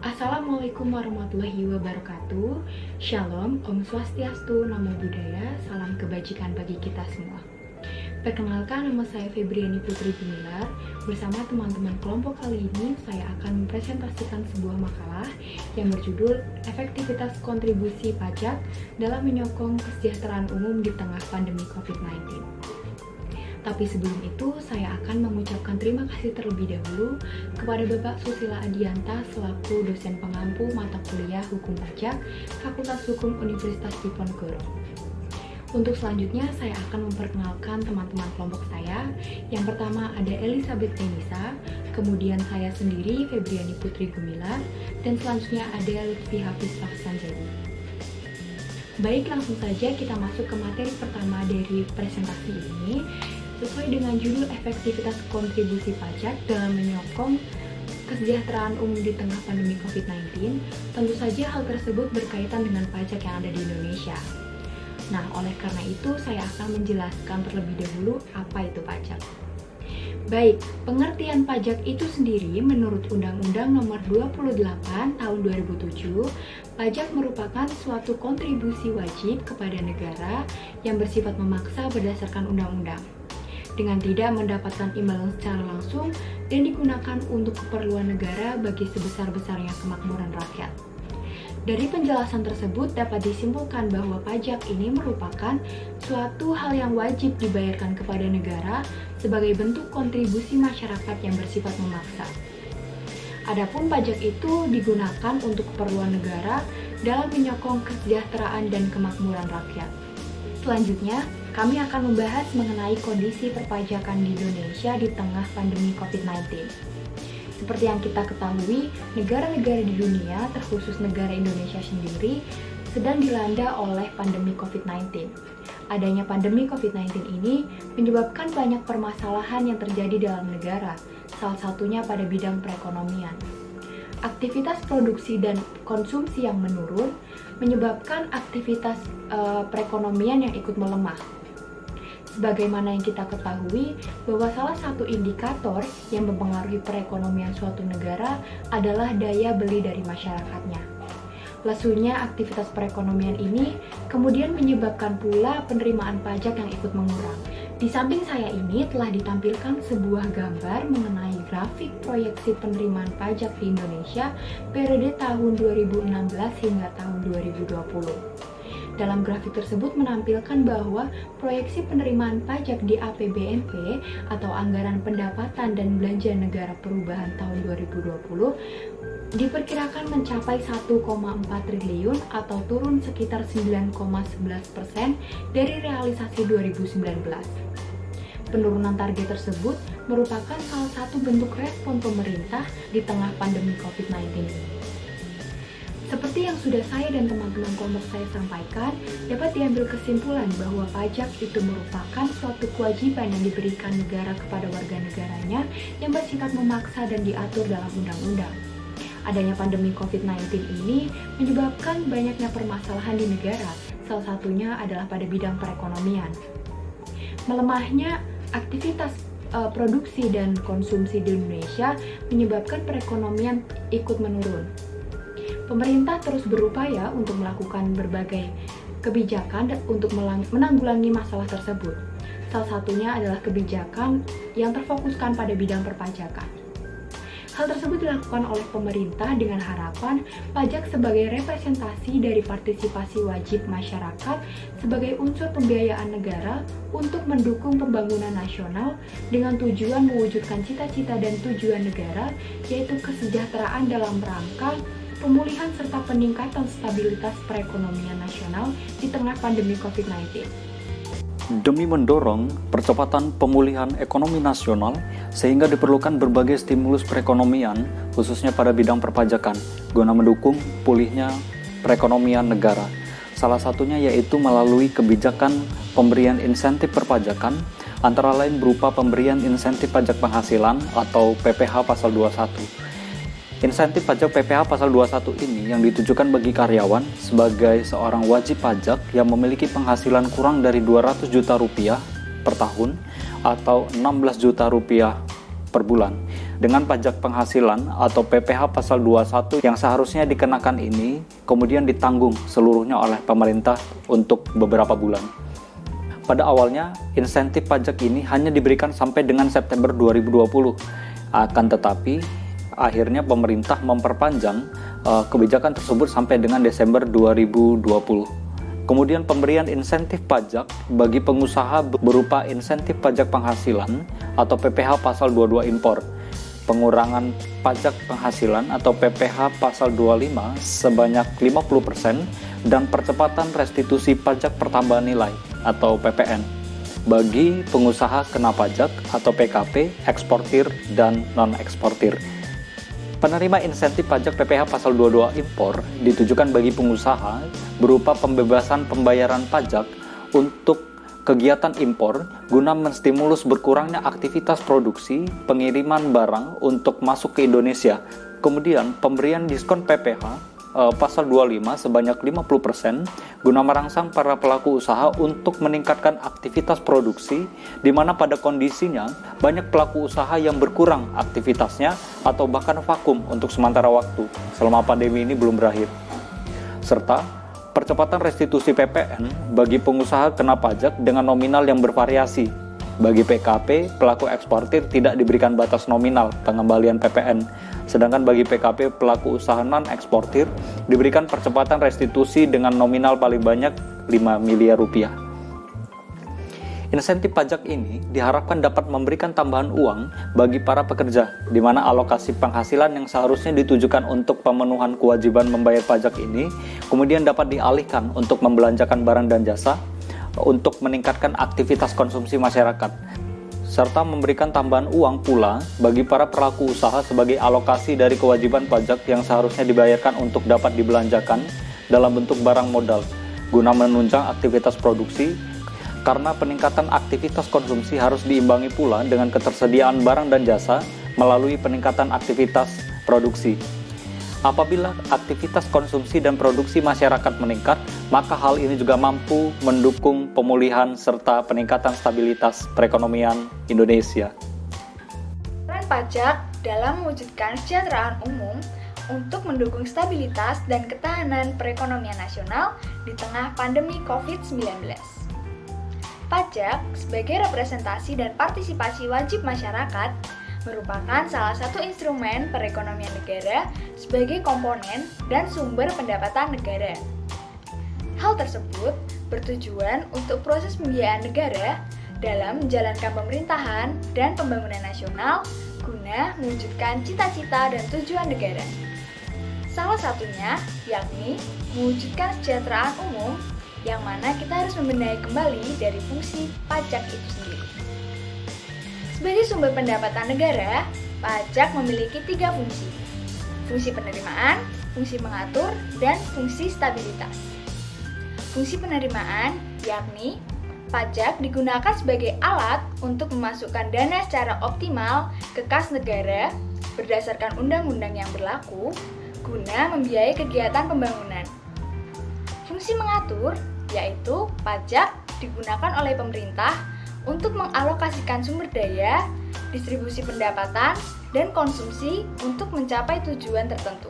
Assalamualaikum warahmatullahi wabarakatuh. Shalom, Om Swastiastu, Namo Buddhaya, salam kebajikan bagi kita semua. Perkenalkan, nama saya Febriani Putri Gumilar. Bersama teman-teman kelompok kali ini, saya akan mempresentasikan sebuah makalah yang berjudul Efektivitas Kontribusi Pajak dalam Menyokong Kesejahteraan Umum di Tengah Pandemi COVID-19. Tapi sebelum itu, saya akan mengucapkan terima kasih terlebih dahulu kepada Bapak Susila Adianta selaku dosen pengampu mata kuliah Hukum Pajak Fakultas Hukum Universitas Diponegoro. Untuk selanjutnya, saya akan memperkenalkan teman-teman kelompok saya. Yang pertama ada Elizabeth Denisa, kemudian saya sendiri Febriani Putri Gumilar, dan selanjutnya ada Lutfi Hafiz Afsanjadi. Baik, langsung saja kita masuk ke materi pertama dari presentasi ini. Sesuai dengan judul efektivitas kontribusi pajak dalam menyokong kesejahteraan umum di tengah pandemi COVID-19, tentu saja hal tersebut berkaitan dengan pajak yang ada di Indonesia. Nah, oleh karena itu saya akan menjelaskan terlebih dahulu apa itu pajak. Baik, pengertian pajak itu sendiri menurut Undang-Undang Nomor 28 Tahun 2007, pajak merupakan suatu kontribusi wajib kepada negara yang bersifat memaksa berdasarkan undang-undang, dengan tidak mendapatkan imbalan secara langsung dan digunakan untuk keperluan negara bagi sebesar-besarnya kemakmuran rakyat. Dari penjelasan tersebut dapat disimpulkan bahwa pajak ini merupakan suatu hal yang wajib dibayarkan kepada negara sebagai bentuk kontribusi masyarakat yang bersifat memaksa. Adapun pajak itu digunakan untuk keperluan negara dalam menyokong kesejahteraan dan kemakmuran rakyat. Selanjutnya, kami akan membahas mengenai kondisi perpajakan di Indonesia di tengah pandemi COVID-19. Seperti yang kita ketahui, negara-negara di dunia, terkhusus negara Indonesia sendiri, sedang dilanda oleh pandemi COVID-19. Adanya pandemi COVID-19 ini menyebabkan banyak permasalahan yang terjadi dalam negara, salah satunya pada bidang perekonomian. Aktivitas produksi dan konsumsi yang menurun menyebabkan aktivitas perekonomian yang ikut melemah. Sebagaimana yang kita ketahui bahwa salah satu indikator yang mempengaruhi perekonomian suatu negara adalah daya beli dari masyarakatnya. Lesunya aktivitas perekonomian ini kemudian menyebabkan pula penerimaan pajak yang ikut mengurang. Di samping saya ini telah ditampilkan sebuah gambar mengenai grafik proyeksi penerimaan pajak di Indonesia periode tahun 2016 hingga tahun 2020. Dalam grafik tersebut menampilkan bahwa proyeksi penerimaan pajak di APBNP atau Anggaran Pendapatan dan Belanja Negara Perubahan tahun 2020 diperkirakan mencapai 1,4 triliun atau turun sekitar 9,11% dari realisasi 2019. Penurunan target tersebut merupakan salah satu bentuk respon pemerintah di tengah pandemi COVID-19 ini. Seperti yang sudah saya dan teman-teman kelompok saya sampaikan, dapat diambil kesimpulan bahwa pajak itu merupakan suatu kewajiban yang diberikan negara kepada warga negaranya yang bersifat memaksa dan diatur dalam undang-undang. Adanya pandemi COVID-19 ini menyebabkan banyaknya permasalahan di negara, salah satunya adalah pada bidang perekonomian. Melemahnya aktivitas produksi dan konsumsi di Indonesia menyebabkan perekonomian ikut menurun. Pemerintah terus berupaya untuk melakukan berbagai kebijakan untuk menanggulangi masalah tersebut. Salah satunya adalah kebijakan yang terfokuskan pada bidang perpajakan. Hal tersebut dilakukan oleh pemerintah dengan harapan pajak sebagai representasi dari partisipasi wajib masyarakat sebagai unsur pembiayaan negara untuk mendukung pembangunan nasional dengan tujuan mewujudkan cita-cita dan tujuan negara, yaitu kesejahteraan dalam rangka pemulihan serta peningkatan stabilitas perekonomian nasional di tengah pandemi COVID-19. Demi mendorong percepatan pemulihan ekonomi nasional, sehingga diperlukan berbagai stimulus perekonomian, khususnya pada bidang perpajakan, guna mendukung pulihnya perekonomian negara. Salah satunya yaitu melalui kebijakan pemberian insentif perpajakan, antara lain berupa pemberian insentif pajak penghasilan atau PPh pasal 21. Insentif pajak PPh pasal 21 ini yang ditujukan bagi karyawan sebagai seorang wajib pajak yang memiliki penghasilan kurang dari 200 juta rupiah per tahun atau 16 juta rupiah per bulan. dengan pajak penghasilan atau PPh pasal 21 yang seharusnya dikenakan ini kemudian ditanggung seluruhnya oleh pemerintah untuk beberapa bulan. Pada awalnya, insentif pajak ini hanya diberikan sampai dengan September 2020. Akan tetapi, akhirnya pemerintah memperpanjang kebijakan tersebut sampai dengan Desember 2020. Kemudian pemberian insentif pajak bagi pengusaha berupa insentif pajak penghasilan atau PPh pasal 22 impor, pengurangan pajak penghasilan atau PPh pasal 25 sebanyak 50% dan percepatan restitusi pajak pertambahan nilai atau PPN bagi pengusaha kena pajak atau PKP, eksportir dan non-eksportir. Penerima insentif pajak PPh pasal 22 impor ditujukan bagi pengusaha berupa pembebasan pembayaran pajak untuk kegiatan impor guna menstimulus berkurangnya aktivitas produksi pengiriman barang untuk masuk ke Indonesia. Kemudian pemberian diskon PPh pasal 25 sebanyak 50% guna merangsang para pelaku usaha untuk meningkatkan aktivitas produksi di mana pada kondisinya banyak pelaku usaha yang berkurang aktivitasnya atau bahkan vakum untuk sementara waktu selama pandemi ini belum berakhir. Serta percepatan restitusi PPN bagi pengusaha kena pajak dengan nominal yang bervariasi. Bagi PKP, pelaku eksportir tidak diberikan batas nominal pengembalian PPN. Sedangkan bagi PKP, pelaku usaha non-eksportir diberikan percepatan restitusi dengan nominal paling banyak 5 miliar rupiah. Insentif pajak ini diharapkan dapat memberikan tambahan uang bagi para pekerja, di mana alokasi penghasilan yang seharusnya ditujukan untuk pemenuhan kewajiban membayar pajak ini kemudian dapat dialihkan untuk membelanjakan barang dan jasa untuk meningkatkan aktivitas konsumsi masyarakat, serta memberikan tambahan uang pula bagi para pelaku usaha sebagai alokasi dari kewajiban pajak yang seharusnya dibayarkan untuk dapat dibelanjakan dalam bentuk barang modal, guna menunjang aktivitas produksi, karena peningkatan aktivitas konsumsi harus diimbangi pula dengan ketersediaan barang dan jasa melalui peningkatan aktivitas produksi. Apabila aktivitas konsumsi dan produksi masyarakat meningkat, maka hal ini juga mampu mendukung pemulihan serta peningkatan stabilitas perekonomian Indonesia. Peran pajak dalam mewujudkan kesejahteraan umum untuk mendukung stabilitas dan ketahanan perekonomian nasional di tengah pandemi COVID-19. Pajak sebagai representasi dan partisipasi wajib masyarakat merupakan salah satu instrumen perekonomian negara sebagai komponen dan sumber pendapatan negara. Hal tersebut bertujuan untuk proses pembiayaan negara dalam menjalankan pemerintahan dan pembangunan nasional guna mewujudkan cita-cita dan tujuan negara. Salah satunya yakni mewujudkan kesejahteraan umum, yang mana kita harus membenahi kembali dari fungsi pajak itu sendiri. Sebagai sumber pendapatan negara, pajak memiliki 3 fungsi. Fungsi penerimaan, fungsi mengatur, dan fungsi stabilitas. Fungsi penerimaan yakni pajak digunakan sebagai alat untuk memasukkan dana secara optimal ke kas negara berdasarkan undang-undang yang berlaku guna membiayai kegiatan pembangunan. Fungsi mengatur yaitu pajak digunakan oleh pemerintah untuk mengalokasikan sumber daya, distribusi pendapatan, dan konsumsi untuk mencapai tujuan tertentu.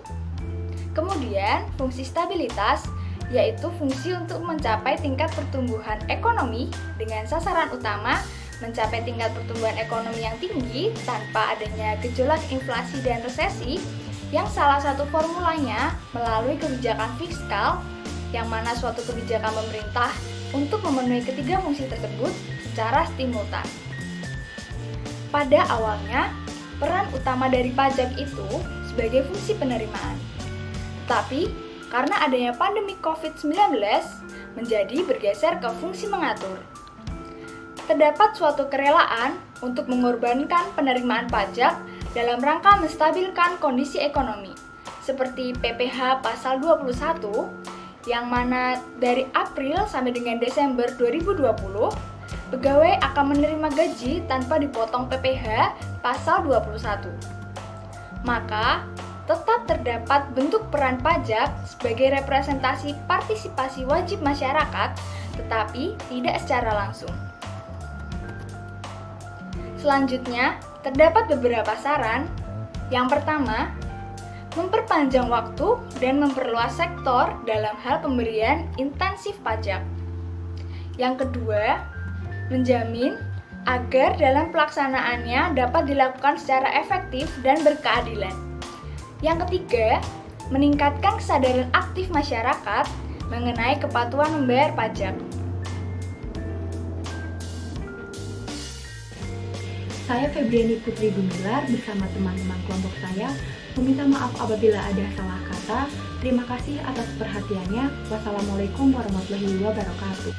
Kemudian, fungsi stabilitas yaitu fungsi untuk mencapai tingkat pertumbuhan ekonomi dengan sasaran utama mencapai tingkat pertumbuhan ekonomi yang tinggi tanpa adanya gejolak inflasi dan resesi, yang salah satu formulanya melalui kebijakan fiskal, yang mana suatu kebijakan pemerintah untuk memenuhi ketiga fungsi tersebut secara simultan. Pada awalnya, peran utama dari pajak itu sebagai fungsi penerimaan. Tetapi, karena adanya pandemi COVID-19, menjadi bergeser ke fungsi mengatur. Terdapat suatu kerelaan untuk mengorbankan penerimaan pajak dalam rangka menstabilkan kondisi ekonomi, seperti PPh pasal 21, yang mana dari April sampai dengan Desember 2020, pegawai akan menerima gaji tanpa dipotong PPh pasal 21. Maka, tetap terdapat bentuk peran pajak sebagai representasi partisipasi wajib masyarakat, tetapi tidak secara langsung. Selanjutnya, terdapat beberapa saran Yang pertama, memperpanjang waktu dan memperluas sektor dalam hal pemberian intensif pajak. Yang kedua, menjamin agar dalam pelaksanaannya dapat dilakukan secara efektif dan berkeadilan. Yang ketiga, meningkatkan kesadaran aktif masyarakat mengenai kepatuhan membayar pajak. Saya Febriani Putri Gumilar bersama teman-teman kelompok saya meminta maaf apabila ada salah kata. Terima kasih atas perhatiannya. Wassalamualaikum warahmatullahi wabarakatuh.